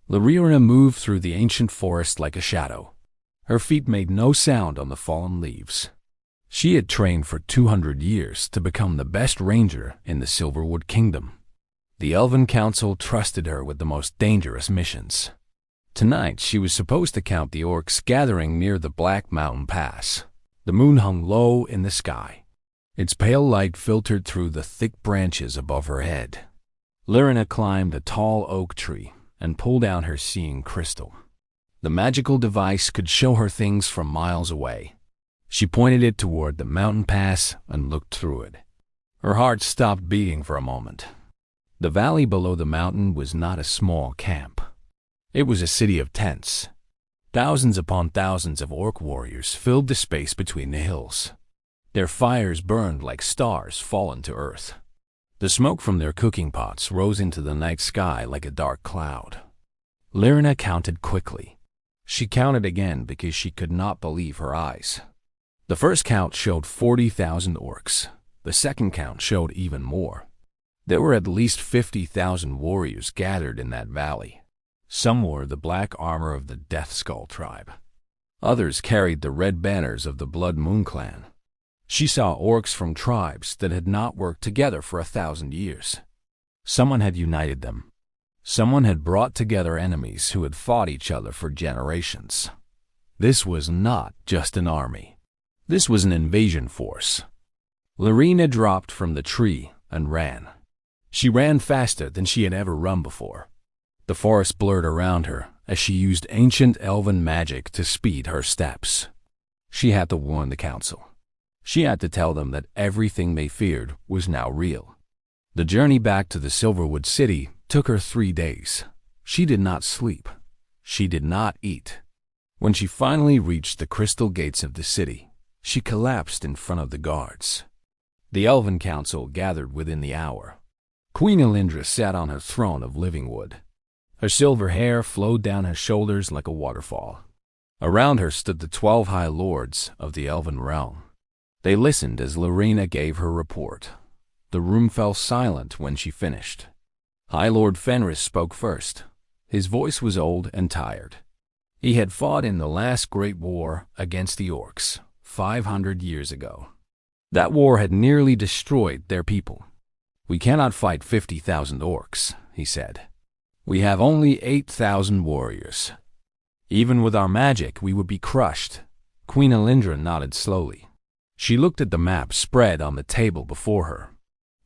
Lyrina moved through the ancient forest like a shadow. Her feet made no sound on the fallen leaves. She had trained for 200 years to become the best ranger in the Silverwood Kingdom. The Elven Council trusted her with the most dangerous missions. Tonight, she was supposed to count the orcs gathering near the Black Mountain Pass. The moon hung low in the sky. Its pale light filtered through the thick branches above her head. Lyrina climbed a tall oak tree and pulled out her seeing crystal. The magical device could show her things from miles away. She pointed it toward the mountain pass and looked through it. Her heart stopped beating for a moment. The valley below the mountain was not a small camp. It was a city of tents. Thousands upon thousands of orc warriors filled the space between the hills. Their fires burned like stars fallen to earth. The smoke from their cooking pots rose into the night sky like a dark cloud. Lyrina counted quickly. She counted again because she could not believe her eyes. The first count showed 40,000 orcs. The second count showed even more. There were at least 50,000 warriors gathered in that valley. Some wore the black armor of the Death Skull tribe. Others carried the red banners of the Blood Moon clan. She saw orcs from tribes that had not worked together for 1,000 years. Someone had united them. Someone had brought together enemies who had fought each other for generations. This was not just an army. This was an invasion force. Lyrina dropped from the tree and ran. She ran faster than she had ever run before. The forest blurred around her as she used ancient elven magic to speed her steps. She had to warn the council. She had to tell them that everything they feared was now real. The journey back to the Silverwood City took her 3 days. She did not sleep. She did not eat. When she finally reached the crystal gates of the city, she collapsed in front of the guards. The Elven Council gathered within the hour. Queen Elindra sat on her throne of living wood. Her silver hair flowed down her shoulders like a waterfall. Around her stood the 12 High Lords of the Elven realm. They listened as Lyrina gave her report. The room fell silent when she finished. High Lord Fenris spoke first. His voice was old and tired. He had fought in the last great war against the orcs 500 years ago. That war had nearly destroyed their people. "We cannot fight 50,000 orcs," he said. "We have only 8,000 warriors. Even with our magic, we would be crushed." Queen Elindra nodded slowly. She looked at the map spread on the table before her.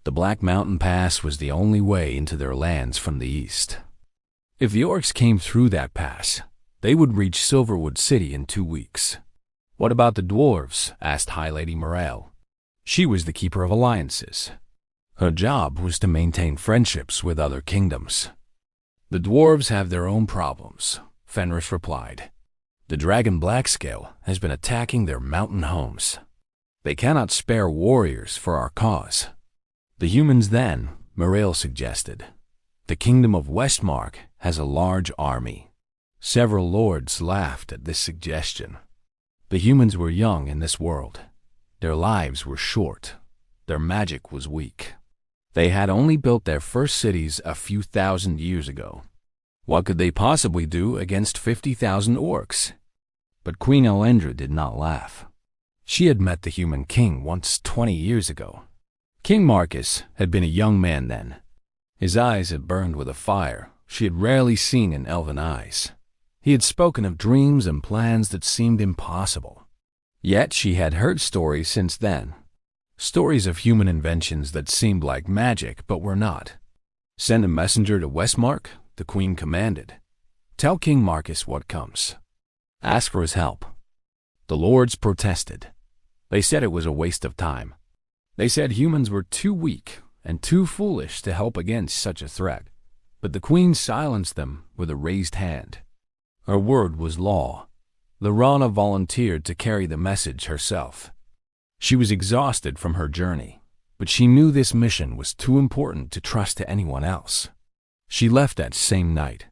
The Black Mountain Pass was the only way into their lands from the east. If the orcs came through that pass, they would reach Silverwood City in 2 weeks. "What about the dwarves?" asked High Lady Morale. She was the keeper of alliances. Her job was to maintain friendships with other kingdoms. "The dwarves have their own problems," Fenris replied. "The dragon Blackscale has been attacking their mountain homes. They cannot spare warriors for our cause." "The humans then," Morale suggested. "The kingdom of Westmark has a large army." Several lords laughed at this suggestion. The humans were young in this world. Their lives were short. Their magic was weak. They had only built their first cities a few thousand years ago. What could they possibly do against 50,000 orcs? But Queen Elendra did not laugh. She had met the human king once 20 years ago. King Marcus had been a young man then. His eyes had burned with a fire she had rarely seen in elven eyes. He had spoken of dreams and plans that seemed impossible. Yet she had heard stories since then. Stories of human inventions that seemed like magic but were not. "Send a messenger to Westmark," the queen commanded. "Tell King Marcus what comes. Ask for his help." The lords protested. They said it was a waste of time. They said humans were too weak and too foolish to help against such a threat. But the queen silenced them with a raised hand. Her word was law. Lyrina volunteered to carry the message herself. She was exhausted from her journey, but she knew this mission was too important to trust to anyone else. She left that same night,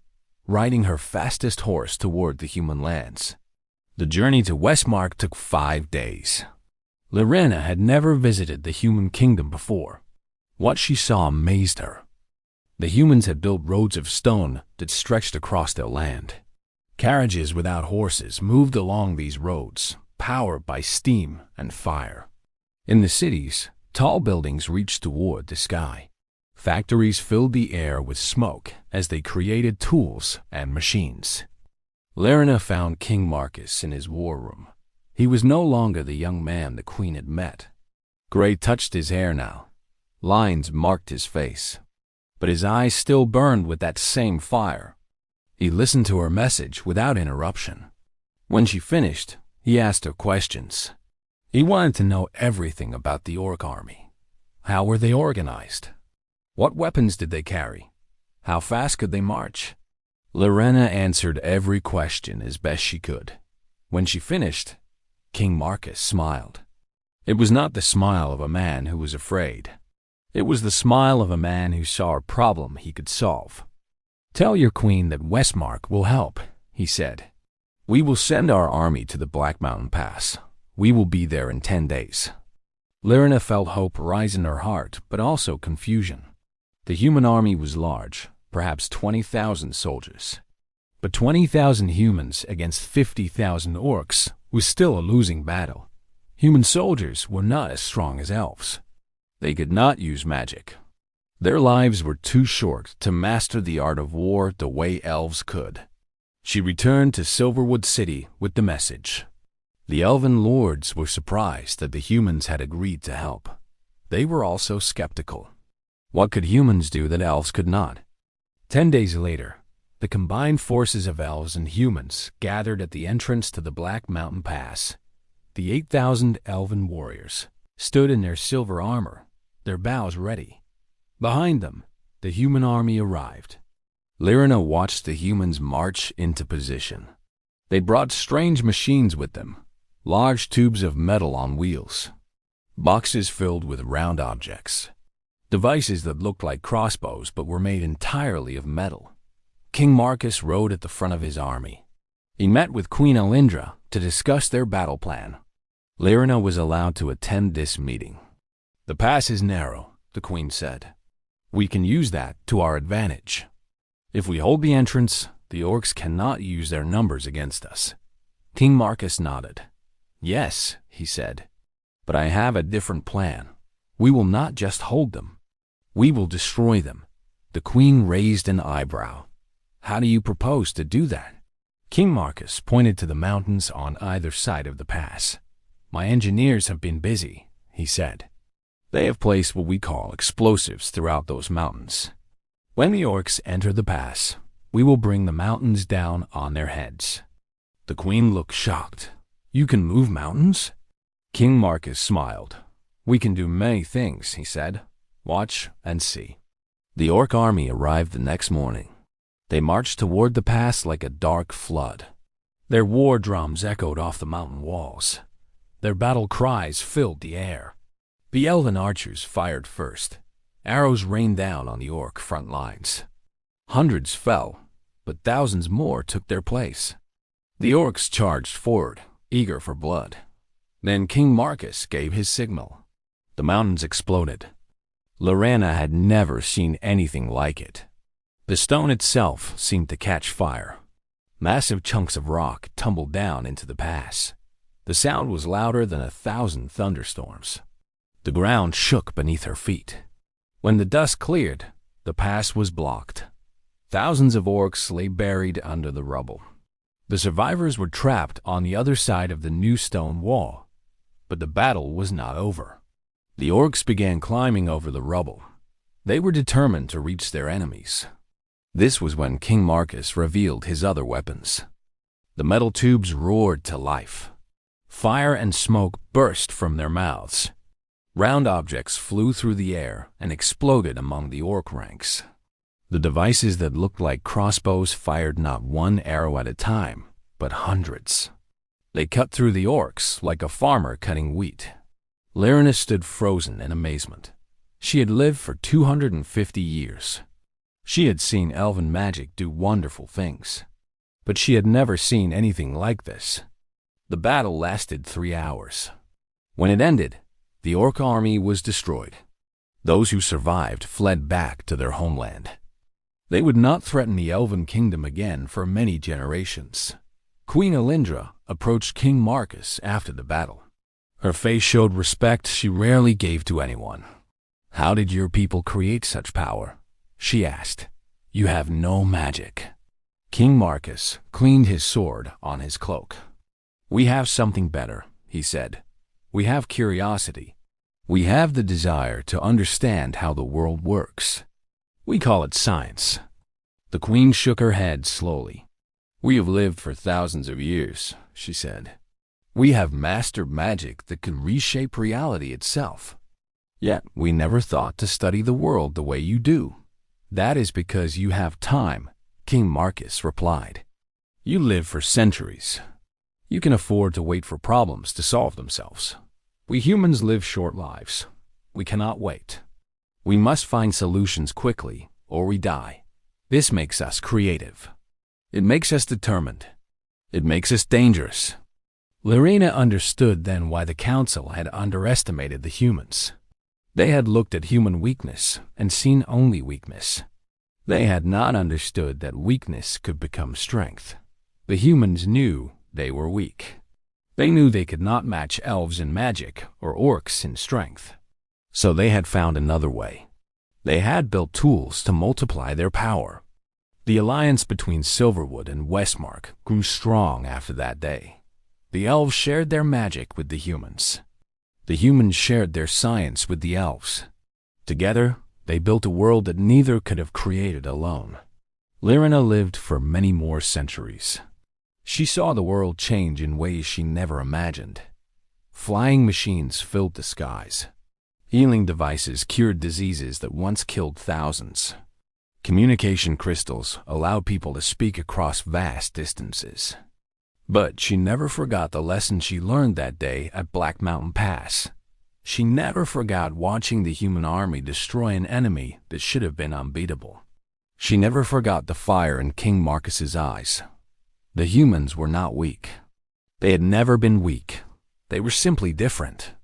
riding her fastest horse toward the human lands. The journey to Westmark took 5 days. Lyrina had never visited the human kingdom before. What she saw amazed her. The humans had built roads of stone that stretched across their land. Carriages without horses moved along these roads, powered by steam and fire. In the cities, tall buildings reached toward the sky. Factories filled the air with smoke as they created tools and machines. Larinna found King Marcus in his war room. He was no longer the young man the queen had met. Gray touched his hair now. Lines marked his face, but his eyes still burned with that same fire. He listened to her message without interruption. When she finished, he asked her questions. He wanted to know everything about the Orc army. How were they organized? What weapons did they carry? How fast could they march? Larinna answered every question as best she could. When she finished, King Marcus smiled. It was not the smile of a man who was afraid. It was the smile of a man who saw a problem he could solve. "Tell your queen that Westmark will help," he said. "We will send our army to the Black Mountain Pass. We will be there in 10 days. Larinna felt hope rise in her heart, but also confusion. The human army was large, perhaps 20,000 soldiers. But 20,000 humans against 50,000 orcs was still a losing battle. Human soldiers were not as strong as elves. They could not use magic. Their lives were too short to master the art of war the way elves could. She returned to Silverwood City with the message. The elven lords were surprised that the humans had agreed to help. They were also skeptical. What could humans do that elves could not? 10 days later, the combined forces of elves and humans gathered at the entrance to the Black Mountain Pass. The 8,000 elven warriors stood in their silver armor, their bows ready. Behind them, the human army arrived. Larinna watched the humans march into position. They brought strange machines with them, large tubes of metal on wheels, boxes filled with round objects, devices that looked like crossbows but were made entirely of metal. King Marcus rode at the front of his army. He met with Queen Elindra to discuss their battle plan. Larinna was allowed to attend this meeting. "The pass is narrow," the queen said. "We can use that to our advantage. If we hold the entrance, the orcs cannot use their numbers against us." King Marcus nodded. "Yes," he said, "but I have a different plan. We will not just hold them. We will destroy them." The queen raised an eyebrow. "How do you propose to do that?" King Marcus pointed to the mountains on either side of the pass. "My engineers have been busy," he said. "They have placed what we call explosives throughout those mountains. When the orcs enter the pass, we will bring the mountains down on their heads." The queen looked shocked. "You can move mountains?" King Marcus smiled. "We can do many things," he said. "Watch and see." The orc army arrived the next morning. They marched toward the pass like a dark flood. Their war drums echoed off the mountain walls. Their battle cries filled the air. The elven archers fired first. Arrows rained down on the orc front lines. Hundreds fell, but thousands more took their place. The orcs charged forward, eager for blood. Then King Marcus gave his signal. The mountains exploded. Larinna had never seen anything like it. The stone itself seemed to catch fire. Massive chunks of rock tumbled down into the pass. The sound was louder than 1,000 thunderstorms. The ground shook beneath her feet. When the dust cleared, the pass was blocked. Thousands of orcs lay buried under the rubble. The survivors were trapped on the other side of the new stone wall. But the battle was not over. The orcs began climbing over the rubble. They were determined to reach their enemies. This was when King Marcus revealed his other weapons. The metal tubes roared to life. Fire and smoke burst from their mouths. Round objects flew through the air and exploded among the orc ranks. The devices that looked like crossbows fired not one arrow at a time, but hundreds. They cut through the orcs like a farmer cutting wheat. Larinna stood frozen in amazement. She had lived for 250 years. She had seen elven magic do wonderful things, but she had never seen anything like this. The battle lasted 3 hours. When it ended, the orc army was destroyed. Those who survived fled back to their homeland. They would not threaten the Elven kingdom again for many generations. Queen Elindra approached King Marcus after the battle. Her face showed respect she rarely gave to anyone. "How did your people create such power?" she asked. "You have no magic." King Marcus cleaned his sword on his cloak. "We have something better," he said. "We have curiosity. We have the desire to understand how the world works. We call it science." The queen shook her head slowly. "We have lived for thousands of years," she said. "We have mastered magic that could reshape reality itself. Yet we never thought to study the world the way you do." "That is because you have time," King Marcus replied. "You live for centuries. You can afford to wait for problems to solve themselves. We humans live short lives. We cannot wait. We must find solutions quickly, or we die. This makes us creative. It makes us determined. It makes us dangerous." Lyrena understood then why the council had underestimated the humans. They had looked at human weakness and seen only weakness. They had not understood that weakness could become strength. The humans knew they were weak. They knew they could not match elves in magic or orcs in strength. So they had found another way. They had built tools to multiply their power. The alliance between Silverwood and Westmark grew strong after that day. The elves shared their magic with the humans. The humans shared their science with the elves. Together, they built a world that neither could have created alone. Lyrena lived for many more centuries. She saw the world change in ways she never imagined. Flying machines filled the skies. Healing devices cured diseases that once killed thousands. Communication crystals allowed people to speak across vast distances. But she never forgot the lesson she learned that day at Black Mountain Pass. She never forgot watching the human army destroy an enemy that should have been unbeatable. She never forgot the fire in King Marcus's eyes. The humans were not weak. They had never been weak. They were simply different.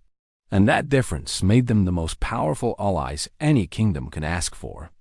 And that difference made them the most powerful allies any kingdom could ask for.